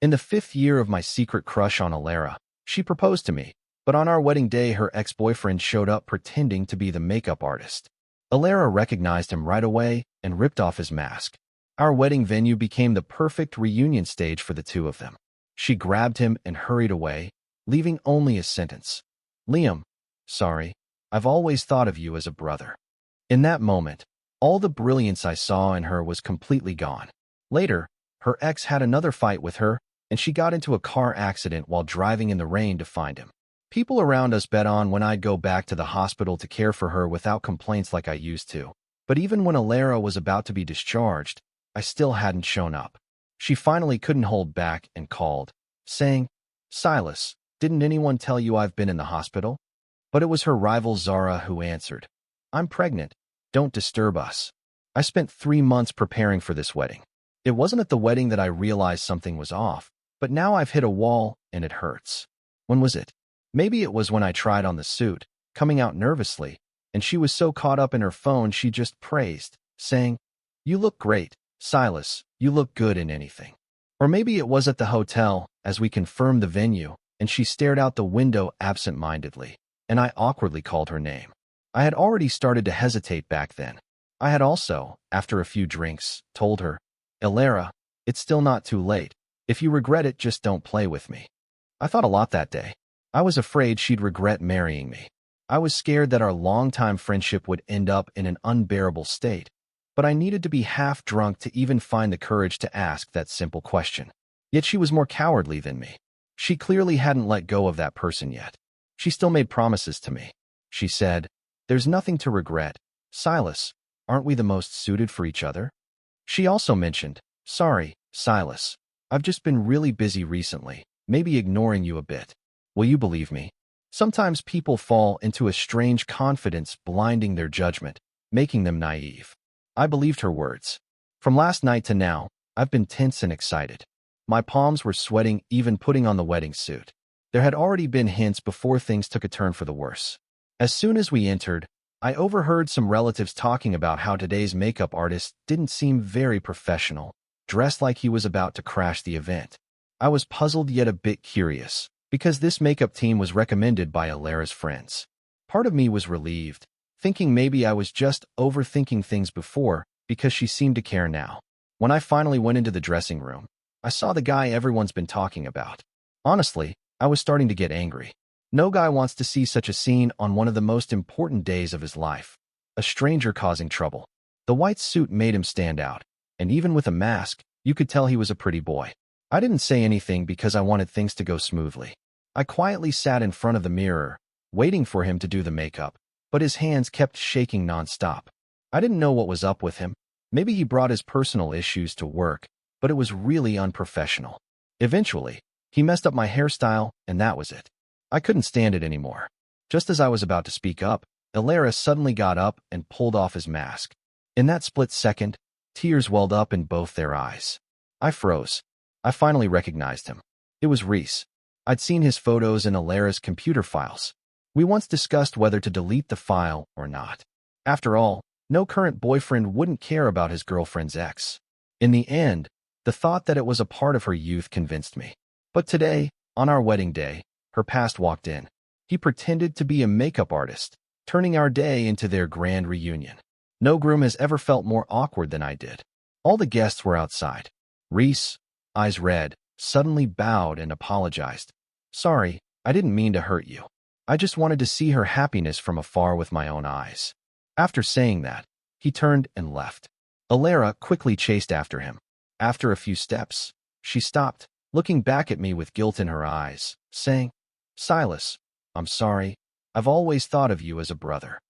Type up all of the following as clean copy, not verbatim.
In the 5th year of my secret crush on Alara, she proposed to me, but on our wedding day her ex-boyfriend showed up pretending to be the makeup artist. Alara recognized him right away and ripped off his mask. Our wedding venue became the perfect reunion stage for the two of them. She grabbed him and hurried away, leaving only a sentence. "Liam, sorry, I've always thought of you as a brother." In that moment, all the brilliance I saw in her was completely gone. Later, her ex had another fight with her, and she got into a car accident while driving in the rain to find him. People around us bet on when I'd go back to the hospital to care for her without complaints like I used to. But even when Alara was about to be discharged, I still hadn't shown up. She finally couldn't hold back and called, saying, "Silas, didn't anyone tell you I've been in the hospital?" But it was her rival Zara who answered, "I'm pregnant. Don't disturb us." I spent 3 months preparing for this wedding. It wasn't at the wedding that I realized something was off, but now I've hit a wall and it hurts. When was it? Maybe it was when I tried on the suit, coming out nervously, and she was so caught up in her phone she just praised, saying, "You look great, Silas, you look good in anything." Or maybe it was at the hotel, as we confirmed the venue, and she stared out the window absent-mindedly, and I awkwardly called her name. I had already started to hesitate back then. I had also, after a few drinks, told her, "Alara, it's still not too late. If you regret it, just don't play with me." I thought a lot that day. I was afraid she'd regret marrying me. I was scared that our longtime friendship would end up in an unbearable state. But I needed to be half drunk to even find the courage to ask that simple question. Yet she was more cowardly than me. She clearly hadn't let go of that person yet. She still made promises to me. She said, "There's nothing to regret. Silas, aren't we the most suited for each other?" She also mentioned, "Sorry, Silas. I've just been really busy recently, maybe ignoring you a bit." Will you believe me? Sometimes people fall into a strange confidence blinding their judgment, making them naive. I believed her words. From last night to now, I've been tense and excited. My palms were sweating even putting on the wedding suit. There had already been hints before things took a turn for the worse. As soon as we entered, I overheard some relatives talking about how today's makeup artist didn't seem very professional, dressed like he was about to crash the event. I was puzzled yet a bit curious, because this makeup team was recommended by Alara's friends. Part of me was relieved, thinking maybe I was just overthinking things before because she seemed to care now. When I finally went into the dressing room, I saw the guy everyone's been talking about. Honestly, I was starting to get angry. No guy wants to see such a scene on one of the most important days of his life. A stranger causing trouble. The white suit made him stand out, and even with a mask, you could tell he was a pretty boy. I didn't say anything because I wanted things to go smoothly. I quietly sat in front of the mirror, waiting for him to do the makeup, but his hands kept shaking nonstop. I didn't know what was up with him. Maybe he brought his personal issues to work, but it was really unprofessional. Eventually, he messed up my hairstyle, and that was it. I couldn't stand it anymore. Just as I was about to speak up, Alara suddenly got up and pulled off his mask. In that split second, tears welled up in both their eyes. I froze. I finally recognized him. It was Reese. I'd seen his photos in Alara's computer files. We once discussed whether to delete the file or not. After all, no current boyfriend wouldn't care about his girlfriend's ex. In the end, the thought that it was a part of her youth convinced me. But today, on our wedding day, her past walked in. He pretended to be a makeup artist, turning our day into their grand reunion. No groom has ever felt more awkward than I did. All the guests were outside. Reese, eyes red, suddenly bowed and apologized. "Sorry, I didn't mean to hurt you. I just wanted to see her happiness from afar with my own eyes." After saying that, he turned and left. Alara quickly chased after him. After a few steps, she stopped, looking back at me with guilt in her eyes, saying, "Silas, I'm sorry. I've always thought of you as a brother."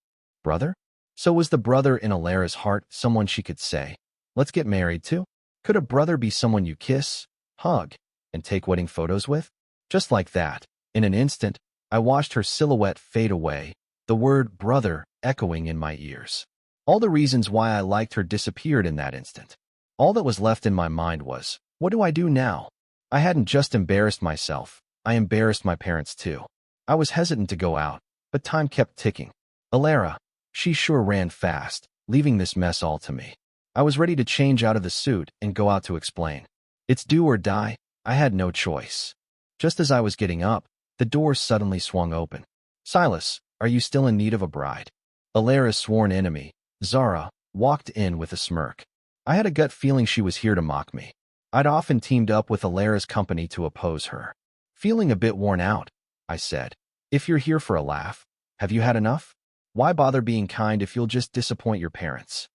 Brother? So was the brother in Alara's heart someone she could say, "Let's get married to"? Could a brother be someone you kiss, hug, and take wedding photos with? Just like that, in an instant, I watched her silhouette fade away, the word brother echoing in my ears. All the reasons why I liked her disappeared in that instant. All that was left in my mind was, what do I do now? I hadn't just embarrassed myself, I embarrassed my parents too. I was hesitant to go out, but time kept ticking. Alara, she sure ran fast, leaving this mess all to me. I was ready to change out of the suit and go out to explain. "It's do or die. I had no choice. Just as I was getting up, the door suddenly swung open. Silas, are you still in need of a bride? Alara's sworn enemy, Zara, walked in with a smirk. I had a gut feeling she was here to mock me. I'd often teamed up with Alara's company to oppose her. Feeling a bit worn out, I said, if you're here for a laugh, have you had enough? Why bother being kind if you'll just disappoint your parents?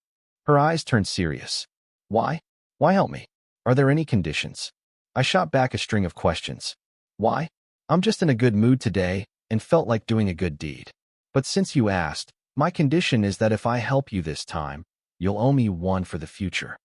Her eyes turned serious. Why? Why help me? Are there any conditions? I shot back a string of questions. Why? I'm just in a good mood today and felt like doing a good deed. But since you asked, my condition is that if I help you this time, you'll owe me one for the future.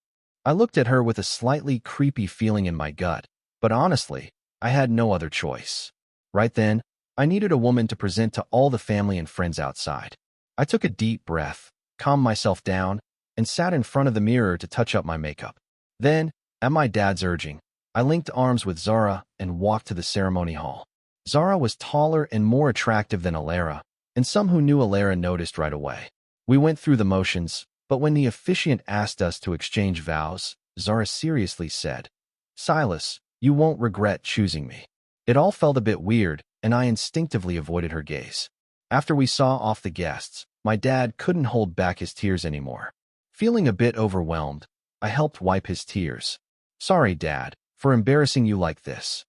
I looked at her with a slightly creepy feeling in my gut, but honestly, I had no other choice. Right then, I needed a woman to present to all the family and friends outside. I took a deep breath, calmed myself down, and sat in front of the mirror to touch up my makeup. Then, at my dad's urging, I linked arms with Zara and walked to the ceremony hall. Zara was taller and more attractive than Alara, and some who knew Alara noticed right away. We went through the motions, but when the officiant asked us to exchange vows, Zara seriously said, Silas, you won't regret choosing me. It all felt a bit weird, and I instinctively avoided her gaze. After we saw off the guests, my dad couldn't hold back his tears anymore. Feeling a bit overwhelmed, I helped wipe his tears. Sorry, Dad, for embarrassing you like this.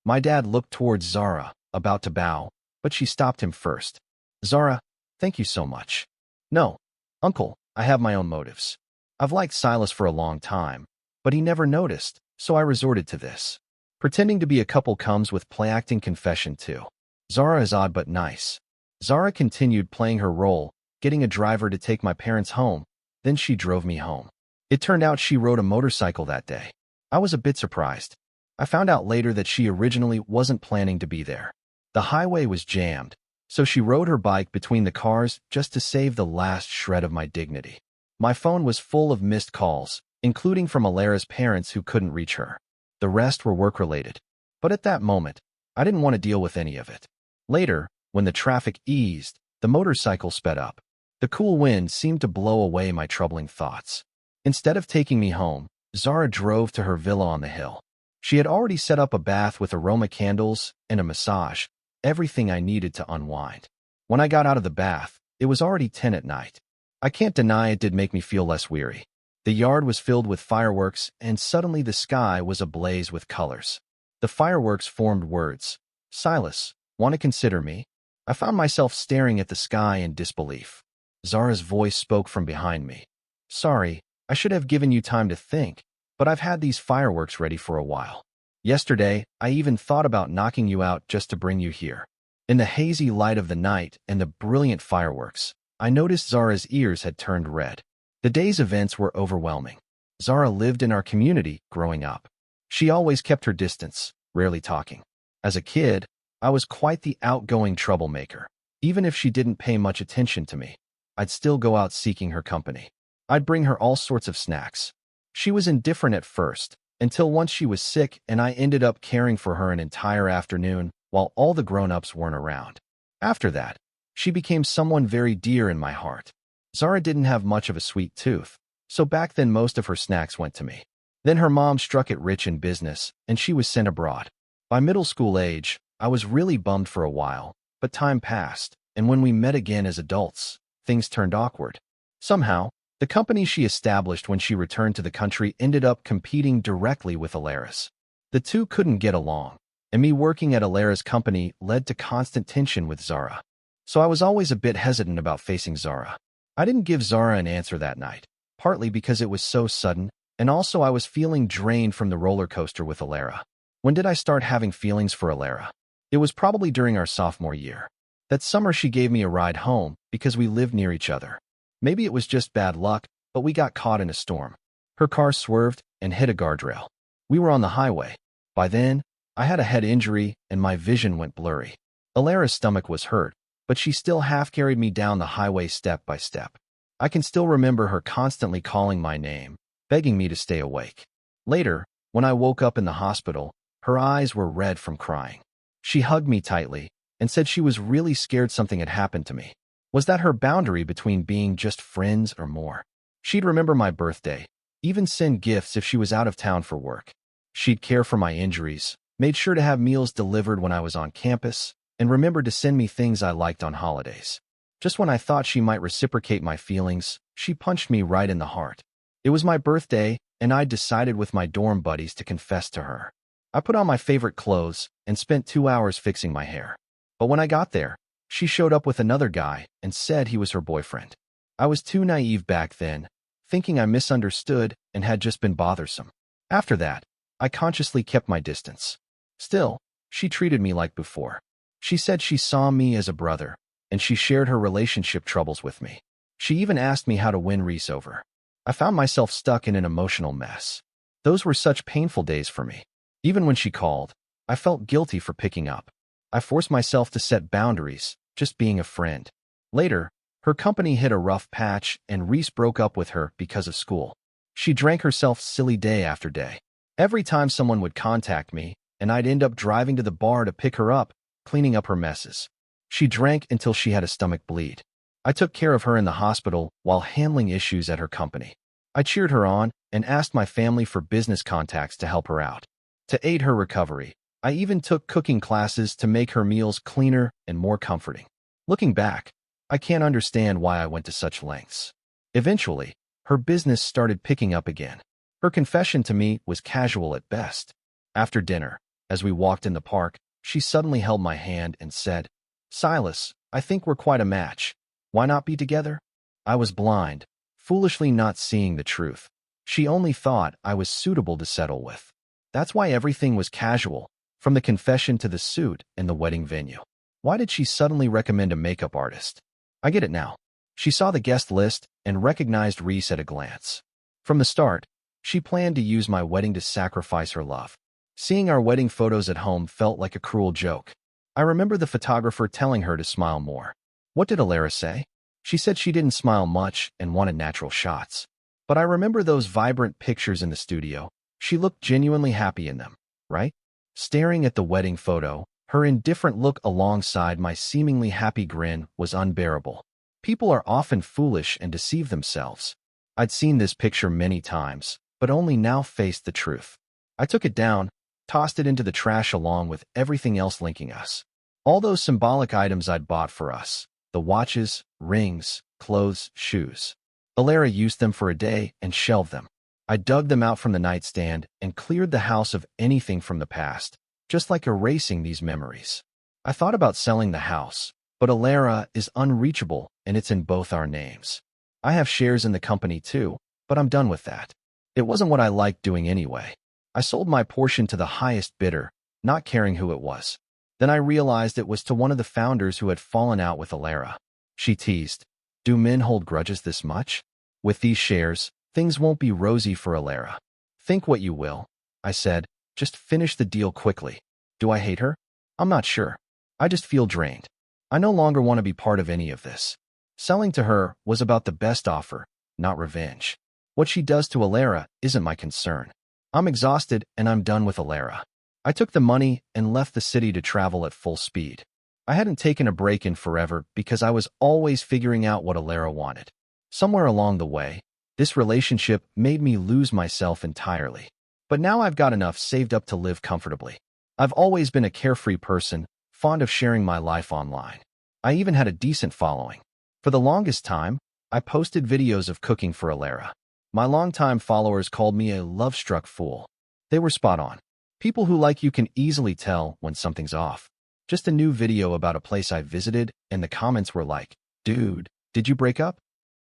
My dad looked towards Zara, about to bow, but she stopped him first. Zara, thank you so much. No, Uncle, I have my own motives. I've liked Silas for a long time, but he never noticed, so I resorted to this. Pretending to be a couple comes with play-acting confession too. Zara is odd but nice. Zara continued playing her role, getting a driver to take my parents home. Then she drove me home. It turned out she rode a motorcycle that day. I was a bit surprised. I found out later that she originally wasn't planning to be there. The highway was jammed, so she rode her bike between the cars just to save the last shred of my dignity. My phone was full of missed calls, including from Alara's parents who couldn't reach her. The rest were work-related. But at that moment, I didn't want to deal with any of it. Later, when the traffic eased, the motorcycle sped up. The cool wind seemed to blow away my troubling thoughts. Instead of taking me home, Zara drove to her villa on the hill. She had already set up a bath with aroma candles and a massage, everything I needed to unwind. When I got out of the bath, it was already 10 at night. I can't deny it did make me feel less weary. The yard was filled with fireworks, and suddenly the sky was ablaze with colors. The fireworks formed words. Silas, want to consider me? I found myself staring at the sky in disbelief. Zara's voice spoke from behind me. Sorry, I should have given you time to think, but I've had these fireworks ready for a while. Yesterday, I even thought about knocking you out just to bring you here. In the hazy light of the night and the brilliant fireworks, I noticed Zara's ears had turned red. The day's events were overwhelming. Zara lived in our community growing up. She always kept her distance, rarely talking. As a kid, I was quite the outgoing troublemaker. Even if she didn't pay much attention to me, I'd still go out seeking her company. I'd bring her all sorts of snacks. She was indifferent at first, until once she was sick and I ended up caring for her an entire afternoon while all the grown-ups weren't around. After that, she became someone very dear in my heart. Zara didn't have much of a sweet tooth, so back then most of her snacks went to me. Then her mom struck it rich in business, and she was sent abroad. By middle school age, I was really bummed for a while, but time passed, and when we met again as adults, things turned awkward. Somehow, the company she established when she returned to the country ended up competing directly with Alara's. The two couldn't get along, and me working at Alara's company led to constant tension with Zara. So I was always a bit hesitant about facing Zara. I didn't give Zara an answer that night, partly because it was so sudden, and also I was feeling drained from the roller coaster with Alara. When did I start having feelings for Alara? It was probably during our sophomore year. That summer she gave me a ride home because we lived near each other. Maybe it was just bad luck, but we got caught in a storm. Her car swerved and hit a guardrail. We were on the highway. By then, I had a head injury and my vision went blurry. Alara's stomach was hurt, but she still half carried me down the highway step by step. I can still remember her constantly calling my name, begging me to stay awake. Later, when I woke up in the hospital, her eyes were red from crying. She hugged me tightly and said she was really scared something had happened to me. Was that her boundary between being just friends or more? She'd remember my birthday, even send gifts if she was out of town for work. She'd care for my injuries, made sure to have meals delivered when I was on campus, and remembered to send me things I liked on holidays. Just when I thought she might reciprocate my feelings, she punched me right in the heart. It was my birthday, and I'd decided with my dorm buddies to confess to her. I put on my favorite clothes and spent 2 hours fixing my hair. But when I got there, she showed up with another guy and said he was her boyfriend. I was too naive back then, thinking I misunderstood and had just been bothersome. After that, I consciously kept my distance. Still, she treated me like before. She said she saw me as a brother, and she shared her relationship troubles with me. She even asked me how to win Reese over. I found myself stuck in an emotional mess. Those were such painful days for me. Even when she called, I felt guilty for picking up. I forced myself to set boundaries, just being a friend. Later, her company hit a rough patch and Reese broke up with her because of school. She drank herself silly day after day. Every time someone would contact me, and I'd end up driving to the bar to pick her up, cleaning up her messes. She drank until she had a stomach bleed. I took care of her in the hospital while handling issues at her company. I cheered her on and asked my family for business contacts to help her out. To aid her recovery, I even took cooking classes to make her meals cleaner and more comforting. Looking back, I can't understand why I went to such lengths. Eventually, her business started picking up again. Her confession to me was casual at best. After dinner, as we walked in the park, she suddenly held my hand and said, "Silas, I think we're quite a match. Why not be together?" I was blind, foolishly not seeing the truth. She only thought I was suitable to settle with. That's why everything was casual, from the confession to the suit and the wedding venue. Why did she suddenly recommend a makeup artist? I get it now. She saw the guest list and recognized Reese at a glance. From the start, she planned to use my wedding to sacrifice her love. Seeing our wedding photos at home felt like a cruel joke. I remember the photographer telling her to smile more. What did Alara say? She said she didn't smile much and wanted natural shots. But I remember those vibrant pictures in the studio. She looked genuinely happy in them, right? Staring at the wedding photo, her indifferent look alongside my seemingly happy grin was unbearable. People are often foolish and deceive themselves. I'd seen this picture many times, but only now faced the truth. I took it down, tossed it into the trash along with everything else linking us. All those symbolic items I'd bought for us, the watches, rings, clothes, shoes. Alara used them for a day and shelved them. I dug them out from the nightstand and cleared the house of anything from the past, just like erasing these memories. I thought about selling the house, but Alara is unreachable and it's in both our names. I have shares in the company too, but I'm done with that. It wasn't what I liked doing anyway. I sold my portion to the highest bidder, not caring who it was. Then I realized it was to one of the founders who had fallen out with Alara. She teased, "Do men hold grudges this much? With these shares, things won't be rosy for Alara." "Think what you will," I said. "Just finish the deal quickly." Do I hate her? I'm not sure. I just feel drained. I no longer want to be part of any of this. Selling to her was about the best offer, not revenge. What she does to Alara isn't my concern. I'm exhausted and I'm done with Alara. I took the money and left the city to travel at full speed. I hadn't taken a break in forever because I was always figuring out what Alara wanted. Somewhere along the way, this relationship made me lose myself entirely. But now I've got enough saved up to live comfortably. I've always been a carefree person, fond of sharing my life online. I even had a decent following. For the longest time, I posted videos of cooking for Alara. My longtime followers called me a love-struck fool. They were spot on. People who like you can easily tell when something's off. Just a new video about a place I visited, and the comments were like, "Dude, did you break up?"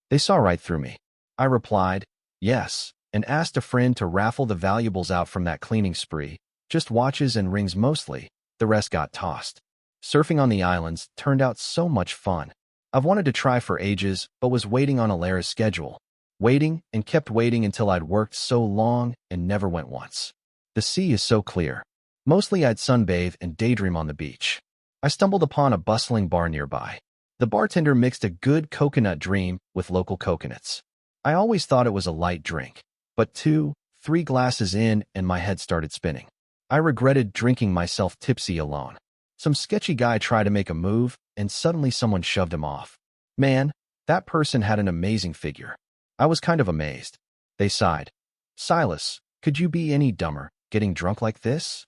They saw right through me. I replied, "Yes," and asked a friend to raffle the valuables out from that cleaning spree, just watches and rings mostly, the rest got tossed. Surfing on the islands turned out so much fun. I've wanted to try for ages, but was waiting on Alara's schedule. Waiting and kept waiting until I'd worked so long and never went once. The sea is so clear. Mostly I'd sunbathe and daydream on the beach. I stumbled upon a bustling bar nearby. The bartender mixed a good coconut dream with local coconuts. I always thought it was a light drink, but 2, 3 glasses in and my head started spinning. I regretted drinking myself tipsy alone. Some sketchy guy tried to make a move, and suddenly someone shoved him off. Man, that person had an amazing figure. I was kind of amazed. They sighed. "Silas, could you be any dumber?" getting drunk like this?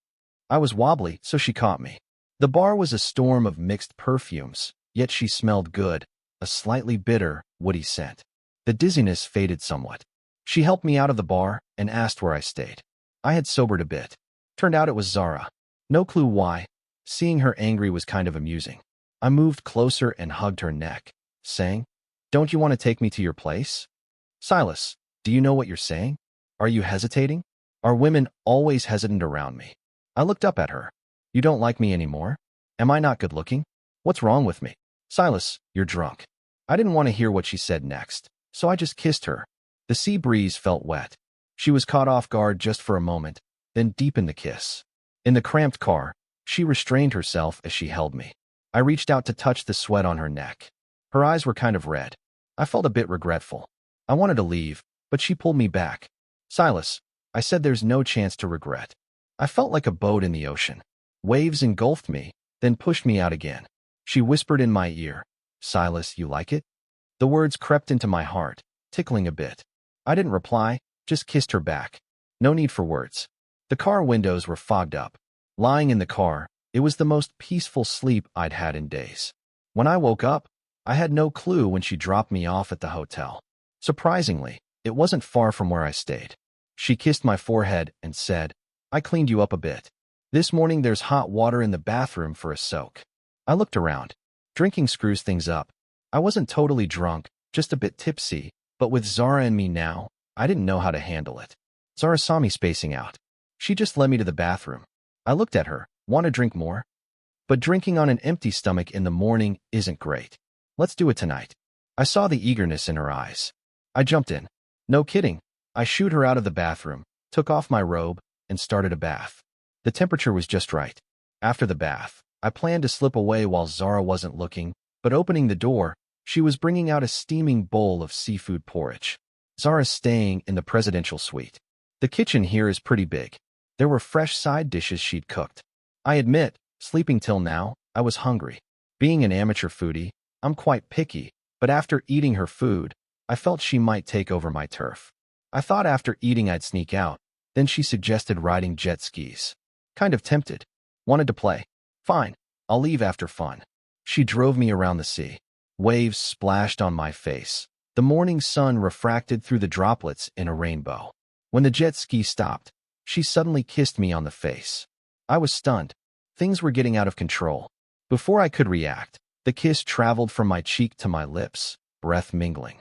I was wobbly, so she caught me. The bar was a storm of mixed perfumes, yet she smelled good, a slightly bitter, woody scent. The dizziness faded somewhat. She helped me out of the bar and asked where I stayed. I had sobered a bit. Turned out it was Zara. No clue why. Seeing her angry was kind of amusing. I moved closer and hugged her neck, saying, "Don't you want to take me to your place?" "Silas, do you know what you're saying? Are you hesitating? Are women always hesitant around me?" I looked up at her. "You don't like me anymore? Am I not good looking? What's wrong with me?" "Silas, you're drunk." I didn't want to hear what she said next, so I just kissed her. The sea breeze felt wet. She was caught off guard just for a moment, then deepened the kiss. In the cramped car, she restrained herself as she held me. I reached out to touch the sweat on her neck. Her eyes were kind of red. I felt a bit regretful. I wanted to leave, but she pulled me back. "Silas," I said, "there's no chance to regret." I felt like a boat in the ocean. Waves engulfed me, then pushed me out again. She whispered in my ear, "Silas, you like it?" The words crept into my heart, tickling a bit. I didn't reply, just kissed her back. No need for words. The car windows were fogged up. Lying in the car, it was the most peaceful sleep I'd had in days. When I woke up, I had no clue when she dropped me off at the hotel. Surprisingly, it wasn't far from where I stayed. She kissed my forehead and said, "I cleaned you up a bit. This morning there's hot water in the bathroom for a soak." I looked around. Drinking screws things up. I wasn't totally drunk, just a bit tipsy, but with Zara and me now, I didn't know how to handle it. Zara saw me spacing out. She just led me to the bathroom. I looked at her. "Want to drink more?" "But drinking on an empty stomach in the morning isn't great. Let's do it tonight." I saw the eagerness in her eyes. I jumped in. No kidding. I shooed her out of the bathroom, took off my robe, and started a bath. The temperature was just right. After the bath, I planned to slip away while Zara wasn't looking, but opening the door, she was bringing out a steaming bowl of seafood porridge. Zara's staying in the presidential suite. The kitchen here is pretty big. There were fresh side dishes she'd cooked. I admit, sleeping till now, I was hungry. Being an amateur foodie, I'm quite picky, but after eating her food, I felt she might take over my turf. I thought after eating I'd sneak out. Then she suggested riding jet skis. Kind of tempted. Wanted to play. Fine, I'll leave after fun. She drove me around the sea. Waves splashed on my face. The morning sun refracted through the droplets in a rainbow. When the jet ski stopped, she suddenly kissed me on the face. I was stunned. Things were getting out of control. Before I could react, the kiss traveled from my cheek to my lips, breath mingling.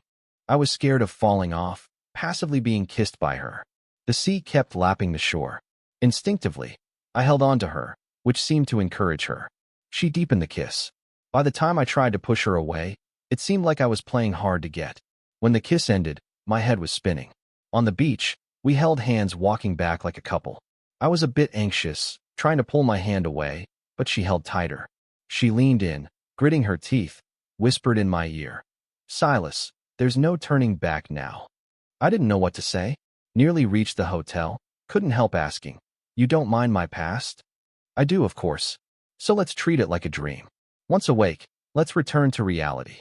I was scared of falling off, passively being kissed by her. The sea kept lapping the shore. Instinctively, I held on to her, which seemed to encourage her. She deepened the kiss. By the time I tried to push her away, it seemed like I was playing hard to get. When the kiss ended, my head was spinning. On the beach, we held hands walking back like a couple. I was a bit anxious, trying to pull my hand away, but she held tighter. She leaned in, gritting her teeth, whispered in my ear, "Silas, there's no turning back now." I didn't know what to say. Nearly reached the hotel, couldn't help asking, "You don't mind my past?" "I do, of course. So let's treat it like a dream. Once awake, let's return to reality."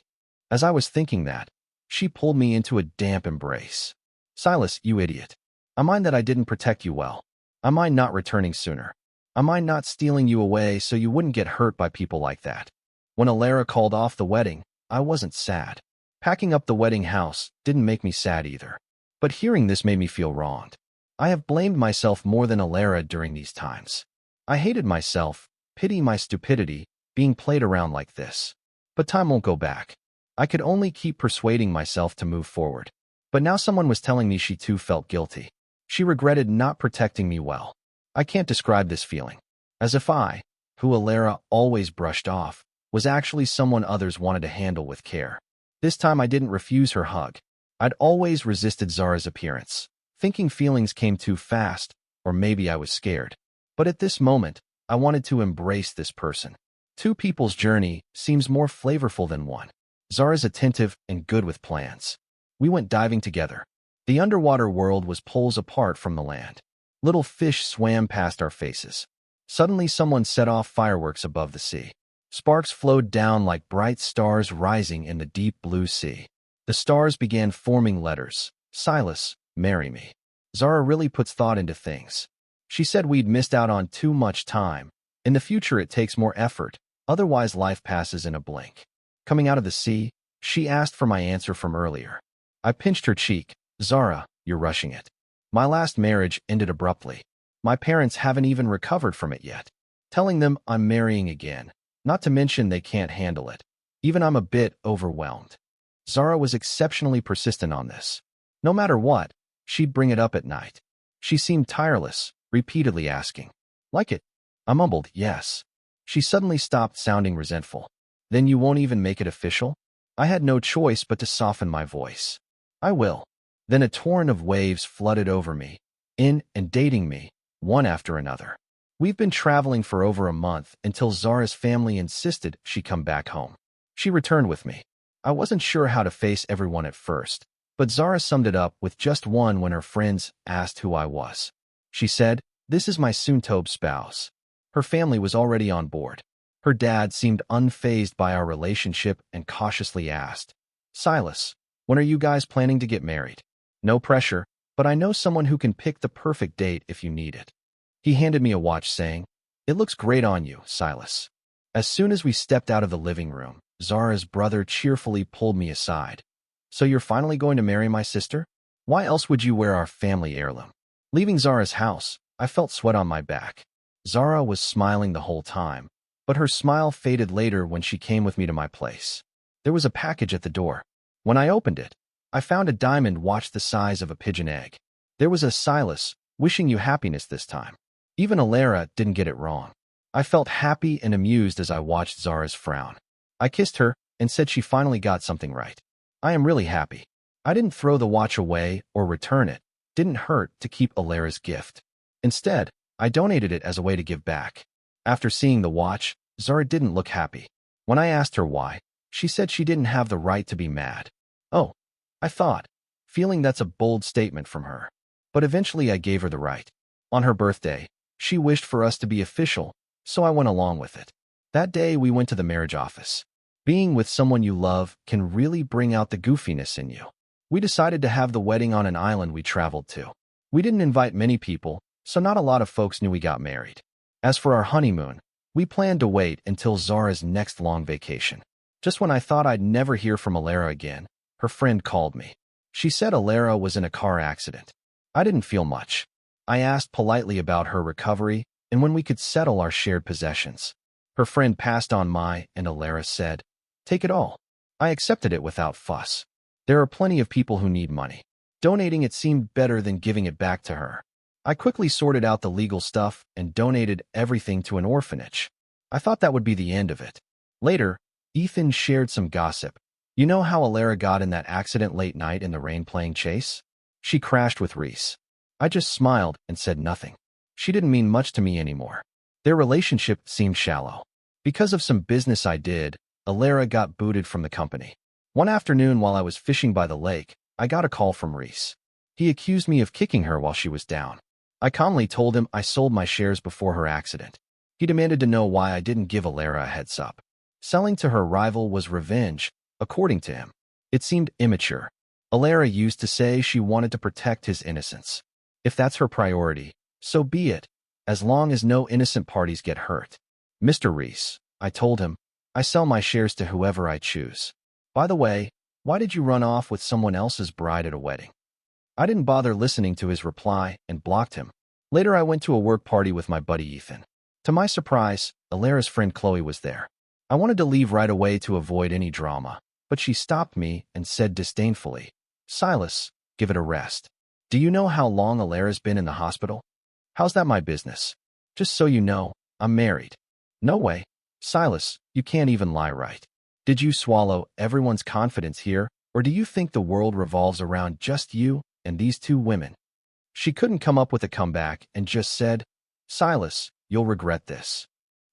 As I was thinking that, she pulled me into a damp embrace. "Silas, you idiot. I mind that I didn't protect you well. I mind not returning sooner. I mind not stealing you away so you wouldn't get hurt by people like that." When Alara called off the wedding, I wasn't sad. Packing up the wedding house didn't make me sad either. But hearing this made me feel wronged. I have blamed myself more than Alara during these times. I hated myself, pity my stupidity, being played around like this. But time won't go back. I could only keep persuading myself to move forward. But now someone was telling me she too felt guilty. She regretted not protecting me well. I can't describe this feeling. As if I, who Alara always brushed off, was actually someone others wanted to handle with care. This time I didn't refuse her hug. I'd always resisted Zara's appearance, thinking feelings came too fast, or maybe I was scared. But at this moment, I wanted to embrace this person. Two people's journey seems more flavorful than one. Zara's attentive and good with plans. We went diving together. The underwater world was poles apart from the land. Little fish swam past our faces. Suddenly someone set off fireworks above the sea. Sparks flowed down like bright stars rising in the deep blue sea. The stars began forming letters. "Silas, marry me." Zara really puts thought into things. She said we'd missed out on too much time. In the future it takes more effort, otherwise life passes in a blink. Coming out of the sea, she asked for my answer from earlier. I pinched her cheek. Zara, you're rushing it. My last marriage ended abruptly. My parents haven't even recovered from it yet. Telling them I'm marrying again, not to mention they can't handle it. Even I'm a bit overwhelmed. Zara was exceptionally persistent on this. No matter what, she'd bring it up at night. She seemed tireless, repeatedly asking, "Like it?" I mumbled, "Yes." She suddenly stopped, sounding resentful. "Then you won't even make it official?" I had no choice but to soften my voice. "I will." Then a torrent of waves flooded over me, in and dating me, one after another. We've been traveling for over a month until Zara's family insisted she come back home. She returned with me. I wasn't sure how to face everyone at first, but Zara summed it up with just one when her friends asked who I was. She said, "This is my soon-to-be spouse." Her family was already on board. Her dad seemed unfazed by our relationship and cautiously asked, "Silas, when are you guys planning to get married?" No pressure, but I know someone who can pick the perfect date if you need it. He handed me a watch saying, "It looks great on you, Silas." As soon as we stepped out of the living room, Zara's brother cheerfully pulled me aside. "So you're finally going to marry my sister? Why else would you wear our family heirloom?" Leaving Zara's house, I felt sweat on my back. Zara was smiling the whole time, but her smile faded later when she came with me to my place. There was a package at the door. When I opened it, I found a diamond watch the size of a pigeon egg. There was a "Silas, wishing you happiness" this time. Even Alara didn't get it wrong. I felt happy and amused as I watched Zara's frown. I kissed her and said she finally got something right. I am really happy. I didn't throw the watch away or return it. Didn't hurt to keep Alara's gift. Instead, I donated it as a way to give back. After seeing the watch, Zara didn't look happy. When I asked her why, she said she didn't have the right to be mad. Oh, I thought, feeling that's a bold statement from her. But eventually I gave her the right. On her birthday, she wished for us to be official, so I went along with it. That day we went to the marriage office. Being with someone you love can really bring out the goofiness in you. We decided to have the wedding on an island we traveled to. We didn't invite many people, so not a lot of folks knew we got married. As for our honeymoon, we planned to wait until Zara's next long vacation. Just when I thought I'd never hear from Alara again, her friend called me. She said Alara was in a car accident. I didn't feel much. I asked politely about her recovery and when we could settle our shared possessions. Her friend passed on my, and Alara said, "Take it all." I accepted it without fuss. There are plenty of people who need money. Donating it seemed better than giving it back to her. I quickly sorted out the legal stuff and donated everything to an orphanage. I thought that would be the end of it. Later, Ethan shared some gossip. "You know how Alara got in that accident late night in the rain playing chase? She crashed with Reese." I just smiled and said nothing. She didn't mean much to me anymore. Their relationship seemed shallow. Because of some business I did, Alara got booted from the company. One afternoon while I was fishing by the lake, I got a call from Reese. He accused me of kicking her while she was down. I calmly told him I sold my shares before her accident. He demanded to know why I didn't give Alara a heads up. Selling to her rival was revenge, according to him. It seemed immature. Alara used to say she wanted to protect his innocence. If that's her priority, so be it, as long as no innocent parties get hurt. "Mr. Reese," I told him, "I sell my shares to whoever I choose. By the way, why did you run off with someone else's bride at a wedding?" I didn't bother listening to his reply and blocked him. Later I went to a work party with my buddy Ethan. To my surprise, Alara's friend Chloe was there. I wanted to leave right away to avoid any drama, but she stopped me and said disdainfully, "Silas, give it a rest. Do you know how long Alara's been in the hospital?" "How's that my business? Just so you know, I'm married." "No way. Silas, you can't even lie right. Did you swallow everyone's confidence here, or do you think the world revolves around just you and these two women?" She couldn't come up with a comeback and just said, "Silas, you'll regret this."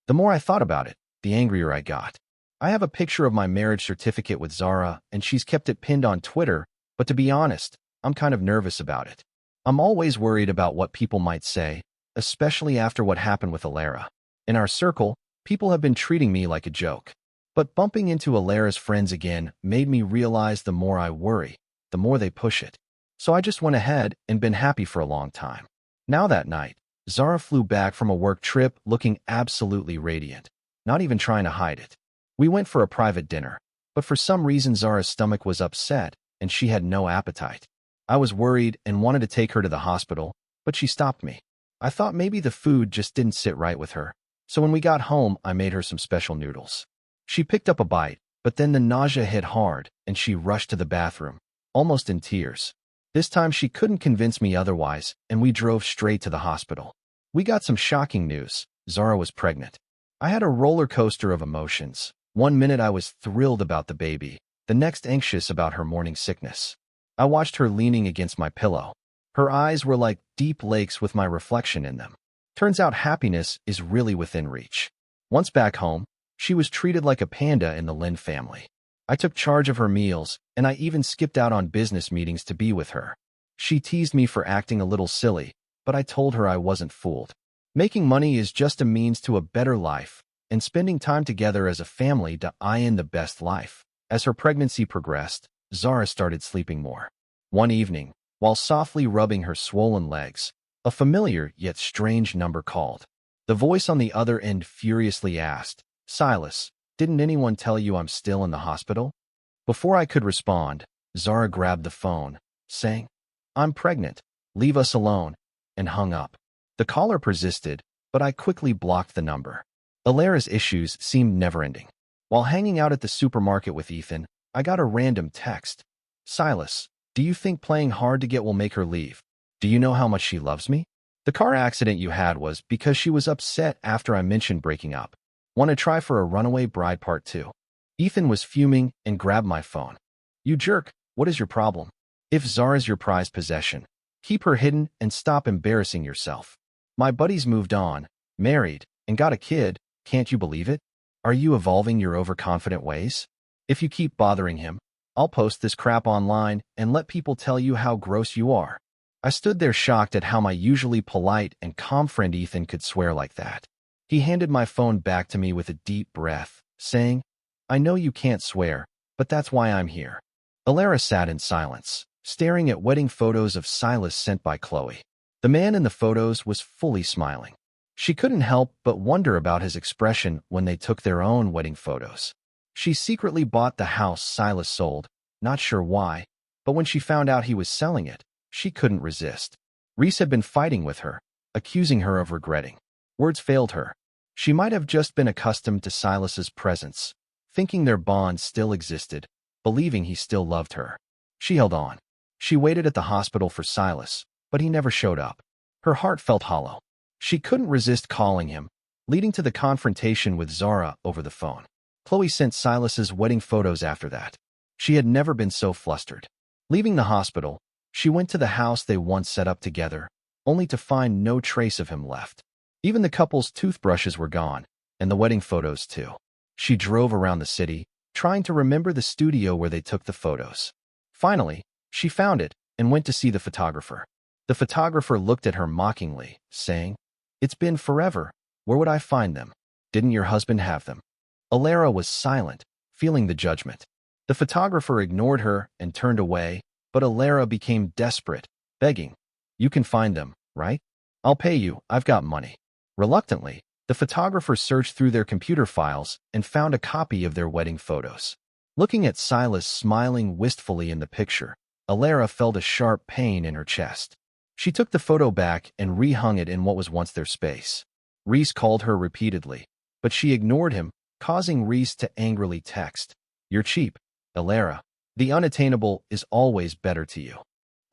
The more I thought about it, the angrier I got. I have a picture of my marriage certificate with Zara, and she's kept it pinned on Twitter, but to be honest, I'm kind of nervous about it. I'm always worried about what people might say, especially after what happened with Alara. In our circle, people have been treating me like a joke. But bumping into Alara's friends again made me realize the more I worry, the more they push it. So I just went ahead and been happy for a long time. Now that night, Zara flew back from a work trip looking absolutely radiant, not even trying to hide it. We went for a private dinner, but for some reason Zara's stomach was upset and she had no appetite. I was worried and wanted to take her to the hospital, but she stopped me. I thought maybe the food just didn't sit right with her, so when we got home I made her some special noodles. She picked up a bite, but then the nausea hit hard and she rushed to the bathroom, almost in tears. This time she couldn't convince me otherwise, and we drove straight to the hospital. We got some shocking news. Zara was pregnant. I had a roller coaster of emotions. One minute I was thrilled about the baby, the next anxious about her morning sickness. I watched her leaning against my pillow. Her eyes were like deep lakes with my reflection in them. Turns out happiness is really within reach. Once back home, she was treated like a panda in the Lin family. I took charge of her meals, and I even skipped out on business meetings to be with her. She teased me for acting a little silly, but I told her I wasn't fooled. Making money is just a means to a better life, and spending time together as a family to eye in the best life. As her pregnancy progressed, Zara started sleeping more. One evening, while softly rubbing her swollen legs, a familiar yet strange number called. The voice on the other end furiously asked, "Silas, didn't anyone tell you I'm still in the hospital?" Before I could respond, Zara grabbed the phone, saying, "I'm pregnant, leave us alone," and hung up. The caller persisted, but I quickly blocked the number. Alera's issues seemed never-ending. While hanging out at the supermarket with Ethan, I got a random text. "Silas, do you think playing hard to get will make her leave? Do you know how much she loves me? The car accident you had was because she was upset after I mentioned breaking up. Want to try for a runaway bride part 2? Ethan was fuming and grabbed my phone. "You jerk, what is your problem? If Zara's your prized possession, keep her hidden and stop embarrassing yourself. My buddy's moved on, married, and got a kid, can't you believe it? Are you evolving your overconfident ways? If you keep bothering him, I'll post this crap online and let people tell you how gross you are." I stood there shocked at how my usually polite and calm friend Ethan could swear like that. He handed my phone back to me with a deep breath, saying, "I know you can't swear, but that's why I'm here." Alera sat in silence, staring at wedding photos of Silas sent by Chloe. The man in the photos was fully smiling. She couldn't help but wonder about his expression when they took their own wedding photos. She secretly bought the house Silas sold, not sure why, but when she found out he was selling it, she couldn't resist. Reese had been fighting with her, accusing her of regretting. Words failed her. She might have just been accustomed to Silas's presence, thinking their bond still existed, believing he still loved her. She held on. She waited at the hospital for Silas, but he never showed up. Her heart felt hollow. She couldn't resist calling him, leading to the confrontation with Zara over the phone. Chloe sent Silas's wedding photos after that. She had never been so flustered. Leaving the hospital, she went to the house they once set up together, only to find no trace of him left. Even the couple's toothbrushes were gone, and the wedding photos too. She drove around the city, trying to remember the studio where they took the photos. Finally, she found it and went to see the photographer. The photographer looked at her mockingly, saying, "It's been forever. Where would I find them? Didn't your husband have them?" Alera was silent, feeling the judgment. The photographer ignored her and turned away, but Alera became desperate, begging, "You can find them, right? I'll pay you, I've got money." Reluctantly, the photographer searched through their computer files and found a copy of their wedding photos. Looking at Silas smiling wistfully in the picture, Alera felt a sharp pain in her chest. She took the photo back and rehung it in what was once their space. Reese called her repeatedly, but she ignored him, causing Reese to angrily text, "You're cheap, Alera. The unattainable is always better to you."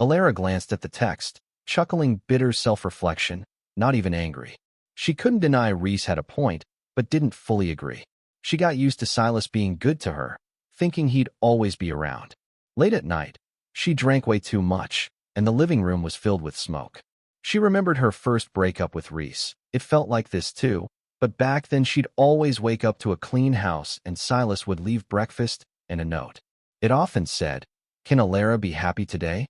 Alera glanced at the text, chuckling bitter self-reflection, not even angry. She couldn't deny Reese had a point, but didn't fully agree. She got used to Silas being good to her, thinking he'd always be around. Late at night, she drank way too much, and the living room was filled with smoke. She remembered her first breakup with Reese. It felt like this too, but back then she'd always wake up to a clean house and Silas would leave breakfast and a note. It often said, "Can Alera be happy today?"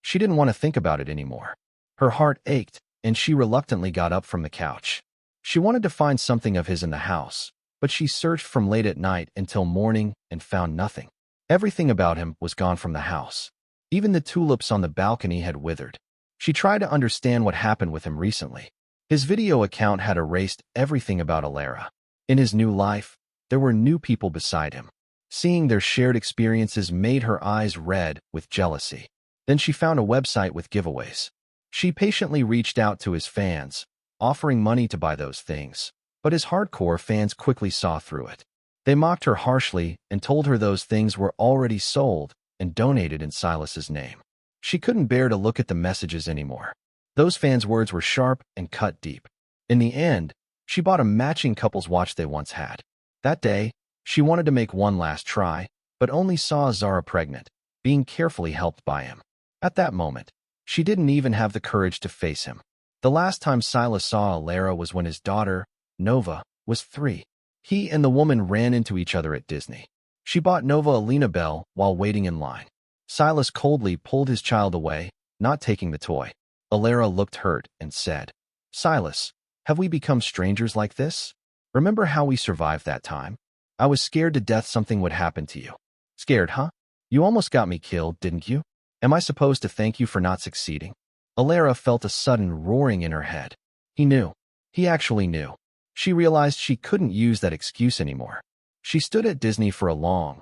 She didn't want to think about it anymore. Her heart ached, and she reluctantly got up from the couch. She wanted to find something of his in the house, but she searched from late at night until morning and found nothing. Everything about him was gone from the house. Even the tulips on the balcony had withered. She tried to understand what happened with him recently. His video account had erased everything about Alara. In his new life, there were new people beside him. Seeing their shared experiences made her eyes red with jealousy. Then she found a website with giveaways. She patiently reached out to his fans, offering money to buy those things. But his hardcore fans quickly saw through it. They mocked her harshly and told her those things were already sold and donated in Silas's name. She couldn't bear to look at the messages anymore. Those fans' words were sharp and cut deep. In the end, she bought a matching couple's watch they once had. That day, she wanted to make one last try, but only saw Zara pregnant, being carefully helped by him. At that moment, she didn't even have the courage to face him. The last time Silas saw Alara was when his daughter, Nova, was 3. He and the woman ran into each other at Disney. She bought Nova a Lena Bell while waiting in line. Silas coldly pulled his child away, not taking the toy. Alara looked hurt and said, "Silas, have we become strangers like this? Remember how we survived that time? I was scared to death something would happen to you." "Scared, huh? You almost got me killed, didn't you? Am I supposed to thank you for not succeeding?" Alara felt a sudden roaring in her head. He knew. He actually knew. She realized she couldn't use that excuse anymore. She stood at Disney for a long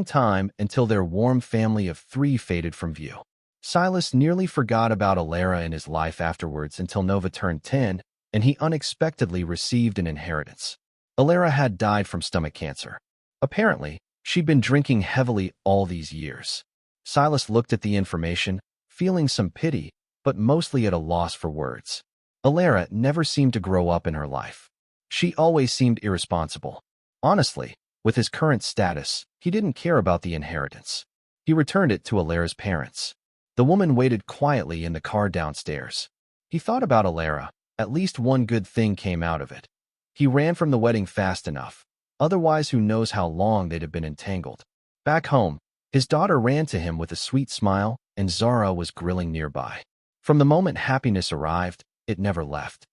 time until their warm family of 3 faded from view. Silas nearly forgot about Alara in his life afterwards until Nova turned 10 and he unexpectedly received an inheritance. Alara had died from stomach cancer. Apparently, she'd been drinking heavily all these years. Silas looked at the information, feeling some pity, but mostly at a loss for words. Alara never seemed to grow up in her life. She always seemed irresponsible. Honestly, with his current status, he didn't care about the inheritance. He returned it to Alara's parents. The woman waited quietly in the car downstairs. He thought about Alara. At least one good thing came out of it. He ran from the wedding fast enough. Otherwise, who knows how long they'd have been entangled. Back home, his daughter ran to him with a sweet smile, and Zara was grilling nearby. From the moment happiness arrived, it never left.